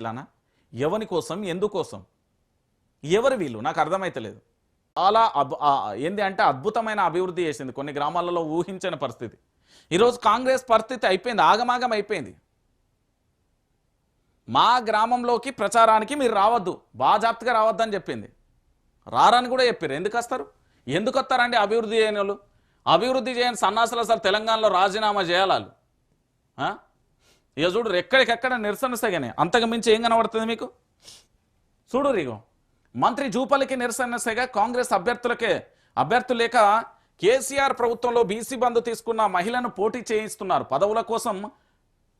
ఇలానా ఎవరి కోసం ఎందుకోసం ఎవరు వీళ్ళు నాకు అర్థమైతలేదు. చాలా ఏంది అంటే అద్భుతమైన అభివృద్ధి చేసింది కొన్ని గ్రామాలలో ఊహించని పరిస్థితి. ఈరోజు కాంగ్రెస్ పరిస్థితి అయిపోయింది, ఆగమాగం అయిపోయింది. మా గ్రామంలోకి ప్రచారానికి మీరు రావద్దు, బాజాప్తగా రావద్దని చెప్పింది. రారని కూడా చెప్పారు. ఎందుకు వస్తారు? ఎందుకు వస్తారండి అభివృద్ధి చేయని వాళ్ళు? అభివృద్ధి చేయని సన్నాసులు అసలు తెలంగాణలో రాజీనామా చేయాలి. ఇక చూడు ఎక్కడికెక్కడ నిరసన సగనే, అంతకు మించి ఏం కనబడుతుంది మీకు? చూడు రీగో మంత్రి జూపల్లికి నిరసన సెగ కాంగ్రెస్ అభ్యర్థులు లేక కేసీఆర్ ప్రభుత్వంలో బీసీ బంధు తీసుకున్న మహిళను పోటీ చేయిస్తున్నారు పదవుల కోసం.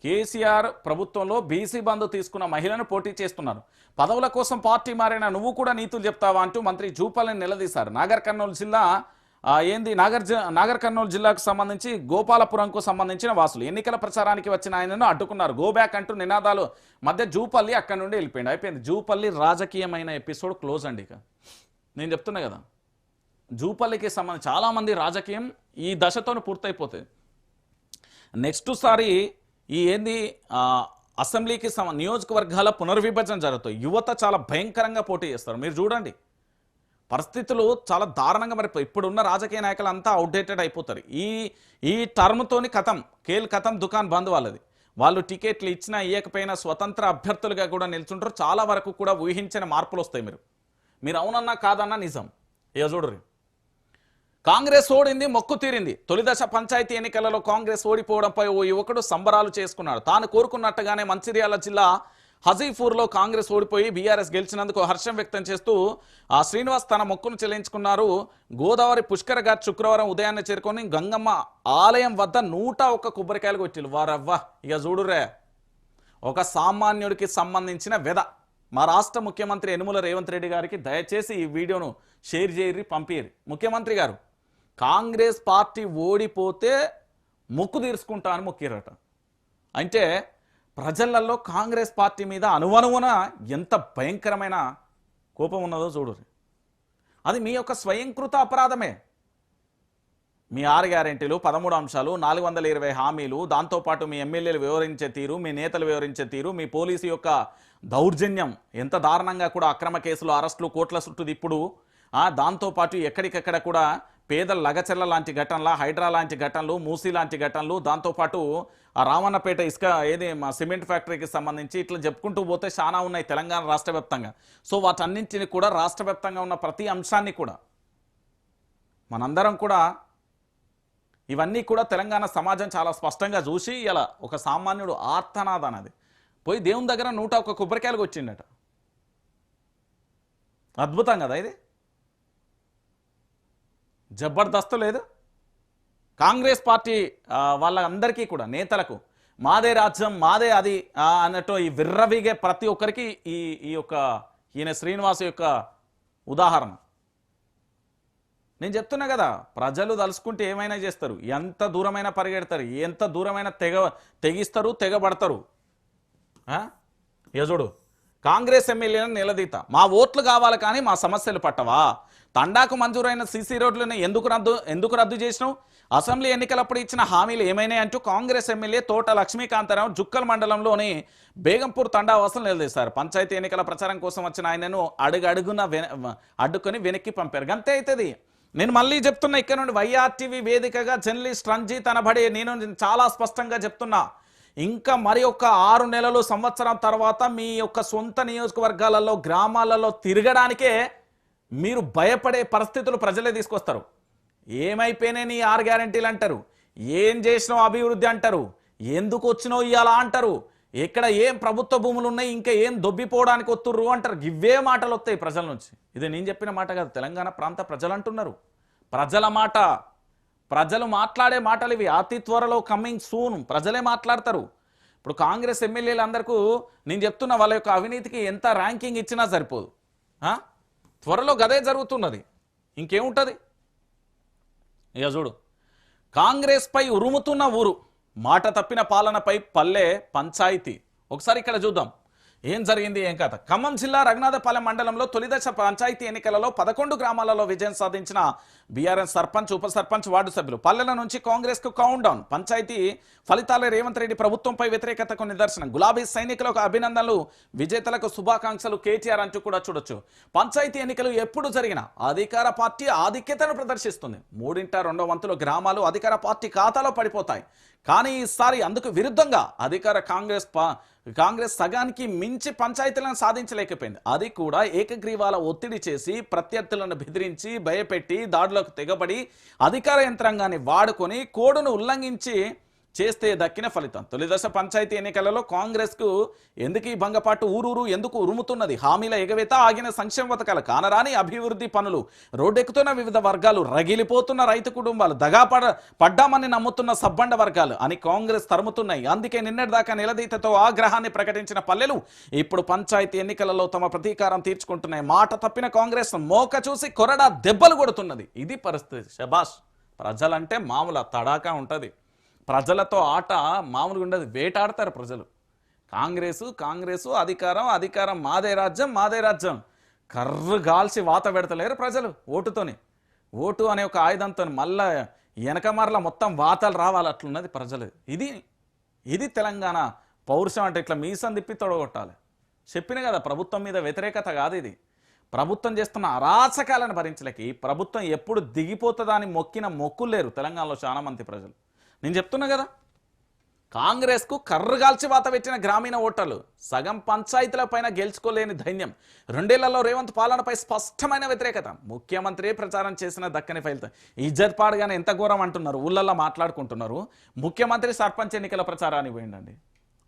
కేసీఆర్ ప్రభుత్వంలో బీసీ బంధు తీసుకున్న మహిళను పోటీ చేస్తున్నారు. పదవుల కోసం పార్టీ మారిన నువ్వు కూడా నీతులు చెప్తావా అంటూ మంత్రి జూపల్లిని నిలదీశారు. నాగర్ కర్నూలు జిల్లాకు సంబంధించి గోపాలపురంకు సంబంధించిన వాసులు ఎన్నికల ప్రచారానికి వచ్చిన ఆయనను అడ్డుకున్నారు. గో బ్యాక్ అంటూ నినాదాలు మధ్య జూపల్లి అక్కడి నుండి వెళ్ళిపోయింది. అయిపోయింది. జూపల్లి రాజకీయమైన ఎపిసోడ్ క్లోజ్ అండి. ఇక నేను చెప్తున్నా కదా, జూపల్లికి సంబంధించి చాలామంది రాజకీయం ఈ దశతోనే పూర్తయిపోతుంది. నెక్స్ట్ సారి ఈ అసెంబ్లీకి నియోజకవర్గాల పునర్విభజన జరుగుతాయి. యువత చాలా భయంకరంగా పోటీ చేస్తారు. మీరు చూడండి పరిస్థితులు చాలా దారుణంగా. మరి ఇప్పుడున్న రాజకీయ నాయకులు అంతా అవుట్డేటెడ్ అయిపోతారు. ఈ టర్మ్తోని కథం దుకాన్ బంద్ వాళ్ళది. వాళ్ళు టికెట్లు ఇచ్చినా ఇవ్వకపోయినా స్వతంత్ర అభ్యర్థులుగా కూడా నిల్చుంటారు. చాలా వరకు కూడా ఊహించిన మార్పులు వస్తాయి. మీరు అవునన్నా కాదన్నా నిజం. ఇక చూడరు, కాంగ్రెస్ ఓడింది, మొక్కు తీరింది. తొలిదశ పంచాయతీ ఎన్నికలలో కాంగ్రెస్ ఓడిపోవడంపై ఓ యువకుడు సంబరాలు చేసుకున్నాడు. తాను కోరుకున్నట్టుగానే మంచిర్యాల జిల్లా హజీపూర్లో కాంగ్రెస్ ఓడిపోయి బీఆర్ఎస్ గెలిచినందుకు హర్షం వ్యక్తం చేస్తూ శ్రీనివాస్ తన మొక్కును చెల్లించుకున్నారు. గోదావరి పుష్కర ఘాట్ శుక్రవారం ఉదయాన్నే చేరుకొని గంగమ్మ ఆలయం వద్ద 101 కొబ్బరికాయలు కొట్టిలు. వారవ్వ ఇక చూడురే, ఒక సామాన్యుడికి సంబంధించిన వెద. మా రాష్ట్ర ముఖ్యమంత్రి యనుమల రేవంత్ రెడ్డి గారికి దయచేసి ఈ వీడియోను షేర్ చేయరి, పంపిరి. ముఖ్యమంత్రి గారు కాంగ్రెస్ పార్టీ ఓడిపోతే మొక్కు తీర్చుకుంటా అని మొక్కిరట. అంటే ప్రజలలో కాంగ్రెస్ పార్టీ మీద అనువనువున ఎంత భయంకరమైన కోపం ఉన్నదో చూడు. అది మీ యొక్క స్వయంకృత అపరాధమే. మీ 6 గ్యారెంటీలు, 13 అంశాలు, 420 హామీలు, దాంతోపాటు మీ ఎమ్మెల్యేలు వివరించే తీరు, మీ నేతలు వివరించే తీరు, మీ పోలీసు యొక్క దౌర్జన్యం ఎంత దారుణంగా కూడా అక్రమ కేసులు, అరెస్టులు, కోట్ల చుట్టూ ఇప్పుడు దాంతోపాటు ఎక్కడికెక్కడ కూడా పేదల లగచెర్ల లాంటి ఘటనలు, హైడ్రా లాంటి ఘటనలు, మూసీ లాంటి ఘటనలు, దాంతోపాటు రామన్నపేట మా సిమెంట్ ఫ్యాక్టరీకి సంబంధించి ఇట్లా చెప్పుకుంటూ పోతే చాలా ఉన్నాయి తెలంగాణ రాష్ట్ర వ్యాప్తంగా. సో వాటన్నింటిని కూడా రాష్ట్ర వ్యాప్తంగా ఉన్న ప్రతి అంశాన్ని కూడా మనందరం కూడా ఇవన్నీ కూడా తెలంగాణ సమాజం చాలా స్పష్టంగా చూసి ఇలా ఒక సామాన్యుడు ఆర్తనాద్ అనేది పోయి దేవుని దగ్గర 101 కొబ్బరికాయలకు వచ్చిండట. అద్భుతం కదా ఇది, జబర్దస్త్ లేదు. కాంగ్రెస్ పార్టీ వాళ్ళందరికీ కూడా నేతలకు మాదే రాజ్యం, మాదే అది అన్నట్టు ఈ విర్రవీగే ప్రతి ఒక్కరికి ఈ యొక్క ఈయన శ్రీనివాస్ యొక్క ఉదాహరణ. నేను చెప్తున్నా కదా, ప్రజలు తలుసుకుంటే ఏమైనా చేస్తారు, ఎంత దూరమైనా పరిగెడతారు, ఎంత దూరమైనా తెగిస్తారు, తెగబడతారు. చూడు, కాంగ్రెస్ ఎమ్మెల్యేలను నిలదీత, మా ఓట్లు కావాలి కానీ మా సమస్యలు పట్టవా? తండాకు మంజూరైన సీసీ రోడ్లను ఎందుకు రద్దు చేసినావు? అసెంబ్లీ ఎన్నికలప్పుడు ఇచ్చిన హామీలు ఏమైనాయి అంటూ కాంగ్రెస్ ఎమ్మెల్యే తోట లక్ష్మీకాంతారావు జుక్కల్ మండలంలోని బేగంపూర్ తండా వాసులు నిలదీశారు. పంచాయతీ ఎన్నికల ప్రచారం కోసం వచ్చిన ఆయనను అడుగడుగున అడ్డుకొని వెనక్కి పంపారు. గంతే అవుతుంది. నేను మళ్ళీ చెప్తున్నా, ఇక్కడ నుండి వైఆర్టీవీ వేదికగా జర్నలిస్ట్ రంజిత్ అనబడే నేను చాలా స్పష్టంగా చెప్తున్నా, ఇంకా మరి ఒక 6 నెలలు సంవత్సరం తర్వాత మీ యొక్క సొంత నియోజకవర్గాలలో గ్రామాలలో తిరగడానికే మీరు భయపడే పరిస్థితులు ప్రజలే తీసుకొస్తారు. ఏమైపోయినాయి నీ 6 గ్యారెంటీలు అంటారు, ఏం చేసినావు అభివృద్ధి అంటారు, ఎందుకు వచ్చినావు ఇవాళ అంటారు, ఇక్కడ ఏం ప్రభుత్వ భూములు ఉన్నాయి, ఇంకా ఏం దొబ్బిపోవడానికి వస్తుర్రు అంటారు. ఇవే మాటలు వస్తాయి ప్రజల నుంచి. ఇది నేను చెప్పిన మాట కాదు, తెలంగాణ ప్రాంత ప్రజలు అంటున్నారు. ప్రజల మాట, ప్రజలు మాట్లాడే మాటలు ఇవి. అతి త్వరలో కమింగ్ సూన్ ప్రజలే మాట్లాడతారు. ఇప్పుడు కాంగ్రెస్ ఎమ్మెల్యేలందరికీ నేను చెప్తున్నా, వాళ్ళ యొక్క అవినీతికి ఎంత ర్యాంకింగ్ ఇచ్చినా సరిపోదు. త్వరలో గదే జరుగుతున్నది, ఇంకేముంటుంది. ఇక చూడు, కాంగ్రెస్ పై ఉరుముతున్న ఊరు, మాట తప్పిన పాలనపై పల్లె పంచాయతీ. ఒకసారి ఇక్కడ చూద్దాం. ఏం జరిగింది ఏం కథ? ఖమ్మం జిల్లా రఘునాథపాలెం మండలంలో తొలిదశ పంచాయతీ ఎన్నికలలో 11 గ్రామాలలో విజయం సాధించిన బీఆర్ఎస్ సర్పంచ్, ఉప సర్పంచ్, వార్డు సభ్యులు. పల్లెల నుంచి కాంగ్రెస్ కు కౌంట్ డౌన్. పంచాయతీ ఫలితాలే రేవంత్ రెడ్డి ప్రభుత్వంపై వ్యతిరేకతకు నిదర్శనం. గులాబీ సైనికులకు అభినందనలు, విజేతలకు శుభాకాంక్షలు కేటీఆర్ అంటూ కూడా చూడొచ్చు. పంచాయతీ ఎన్నికలు ఎప్పుడు జరిగినా అధికార పార్టీ ఆధిక్యతను ప్రదర్శిస్తుంది. 3/2 గ్రామాలు అధికార పార్టీ ఖాతాలో పడిపోతాయి. కానీ ఈసారి అందుకు విరుద్ధంగా అధికార కాంగ్రెస్ సగానికి మించి పంచాయతీలను సాధించలేకపోయింది. అది కూడా ఏకగ్రీవాల ఒత్తిడి చేసి, ప్రత్యర్థులను బెదిరించి, భయపెట్టి, దాడులకు తెగబడి, అధికార యంత్రాంగాన్ని వాడుకొని, కోడ్ను ఉల్లంఘించి చేస్తే దక్కిన ఫలితం. తొలిదశ పంచాయతీ ఎన్నికలలో కాంగ్రెస్ కు ఎందుకు ఈ భంగపాటు? ఊరూరు ఎందుకు ఉరుముతున్నది? హామీల ఎగవేత, ఆగిన సంక్షేమ పథకాలు, కానరాని అభివృద్ధి పనులు, రోడ్డెక్కుతున్న వివిధ వర్గాలు, రగిలిపోతున్న రైతు కుటుంబాలు, పడ్డామని నమ్ముతున్న సబ్బండ వర్గాలు అని కాంగ్రెస్ తరుముతున్నాయి. అందుకే నిన్నటిదాకా నిలదీతతో ఆగ్రహాన్ని ప్రకటించిన పల్లెలు ఇప్పుడు పంచాయతీ ఎన్నికలలో తమ ప్రతీకారం తీర్చుకుంటున్నాయి. మాట తప్పిన కాంగ్రెస్ మోక చూసి కొరడా దెబ్బలు కొడుతున్నది. ఇది పరిస్థితి. శబాష్. ప్రజలంటే మామూలు తడాకా ఉంటుంది. ప్రజలతో ఆట మామూలుగా ఉండదు. వేటాడతారు ప్రజలు. కాంగ్రెసు అధికారం మాదే రాజ్యం కర్రు గాల్చి వాత పెడతలేరు ప్రజలు ఓటుతోని. ఓటు అనే ఒక ఆయుధంతో మళ్ళా వెనకమరల మొత్తం వాతలు రావాలి, అట్లున్నది ప్రజలు. ఇది తెలంగాణ పౌరుషం అంటే. ఇట్లా మీసం తిప్పి తొడగొట్టాలి. చెప్పిన కదా, ప్రభుత్వం మీద వ్యతిరేకత కాదు ఇది. ప్రభుత్వం చేస్తున్న అరాచకాలను భరించలేక ఈ ప్రభుత్వం ఎప్పుడు దిగిపోతుందా అని మొక్కిన మొక్కులు లేరు తెలంగాణలో చాలా మంది ప్రజలు. నేను చెప్తున్నా కదా, కాంగ్రెస్కు కర్రుగాల్చి వాత పెట్టిన గ్రామీణ ఓటర్లు సగం పంచాయతీల పైన గెలుచుకోలేని ధైర్యం. 2 ఏళ్లలో రేవంత్ పాలనపై స్పష్టమైన వ్యతిరేకత. ముఖ్యమంత్రి ప్రచారం చేసిన దక్కని ఫలితం. ఇజ్జత్ పాడుగానే ఎంత ఘోరం అంటున్నారు, ఊళ్ళల్లో మాట్లాడుకుంటున్నారు. ముఖ్యమంత్రి సర్పంచ్ ఎన్నికల ప్రచారానికి పోయిండండి.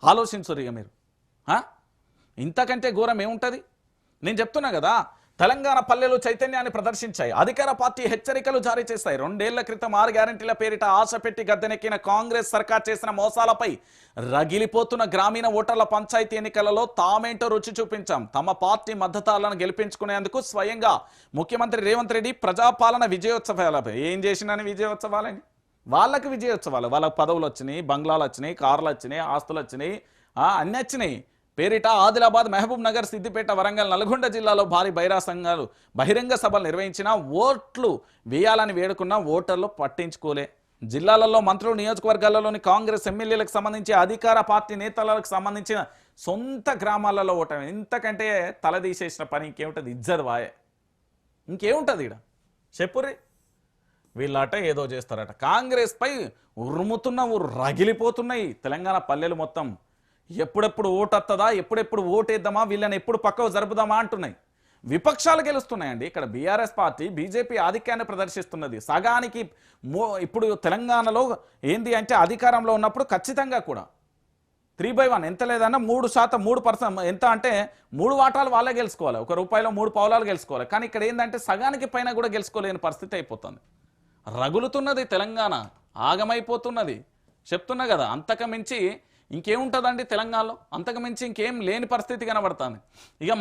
ఆలోచించురు ఇక మీరు. ఇంతకంటే ఘోరం ఏముంటుంది? నేను చెప్తున్నా కదా, తెలంగాణ పల్లెలు చైతన్యాన్ని ప్రదర్శించాయి. అధికార పార్టీ హెచ్చరికలు జారీ చేస్తాయి. 2 ఏళ్ల క్రితం 6 గ్యారెంటీల పేరిట ఆశ పెట్టి గద్దెనెక్కిన కాంగ్రెస్ సర్కార్ చేసిన మోసాలపై రగిలిపోతున్న గ్రామీణ ఓటర్ల పంచాయతీ ఎన్నికలలో తామేంటో రుచి చూపించాం. తమ పార్టీ మద్దతులను గెలిపించుకునేందుకు స్వయంగా ముఖ్యమంత్రి రేవంత్ రెడ్డి ప్రజాపాలన విజయోత్సవాలపై ఏం చేసినని విజయోత్సవాలని వాళ్ళకి విజయోత్సవాలు. వాళ్ళకి పదవులు వచ్చినాయి, బంగ్లాలు వచ్చినాయి, కార్లు వచ్చినాయి, ఆస్తులు వచ్చినాయి, అన్నీ వచ్చినాయి. పేరిట ఆదిలాబాద్, మహబూబ్ నగర్, సిద్దిపేట, వరంగల్, నల్గొండ జిల్లాలో భారీ బహిరంగ సభలు నిర్వహించిన, ఓట్లు వేయాలని వేడుకున్న ఓటర్లు పట్టించుకోలే. జిల్లాలలో మంత్రులు, నియోజకవర్గాలలోని కాంగ్రెస్ ఎమ్మెల్యేలకు సంబంధించి, అధికార పార్టీ నేతలకు సంబంధించిన సొంత గ్రామాలలో ఓటమి. ఇంతకంటే తలదీసేసిన పని ఇంకేముంటుంది? ఇజ్జత్ వాయే, ఇంకేముంటుంది ఇక్కడ? చెప్పురే. వీళ్ళట ఏదో చేస్తారట. కాంగ్రెస్ పై రగిలిపోతున్నాయి తెలంగాణ పల్లెలు మొత్తం. ఎప్పుడెప్పుడు ఓటు వస్తుందా, ఎప్పుడెప్పుడు ఓటేద్దామా, వీళ్ళని ఎప్పుడు పక్కకు జరుపుదామా అంటున్నాయి. విపక్షాలు గెలుస్తున్నాయండి. ఇక్కడ బీఆర్ఎస్ పార్టీ, బీజేపీ ఆధిక్యాన్ని ప్రదర్శిస్తున్నది. సగానికి ఇప్పుడు తెలంగాణలో ఏంది అంటే, అధికారంలో ఉన్నప్పుడు ఖచ్చితంగా కూడా 3/1 ఎంత లేదన్నా 3% ఎంత అంటే 3 వాటాలు వాళ్ళే గెలుచుకోవాలి. ₹1 3 పావులాలు గెలుచుకోవాలి. కానీ ఇక్కడ ఏంటంటే సగానికి పైన కూడా గెలుచుకోలేని పరిస్థితి అయిపోతుంది. రగులుతున్నది తెలంగాణ, ఆగమైపోతున్నది. చెప్తున్నా కదా, అంతకు మించి ఇంకేముంటుందండి తెలంగాణలో? అంతకు మించి ఇంకేం లేని పరిస్థితి కనబడుతుంది. ఇక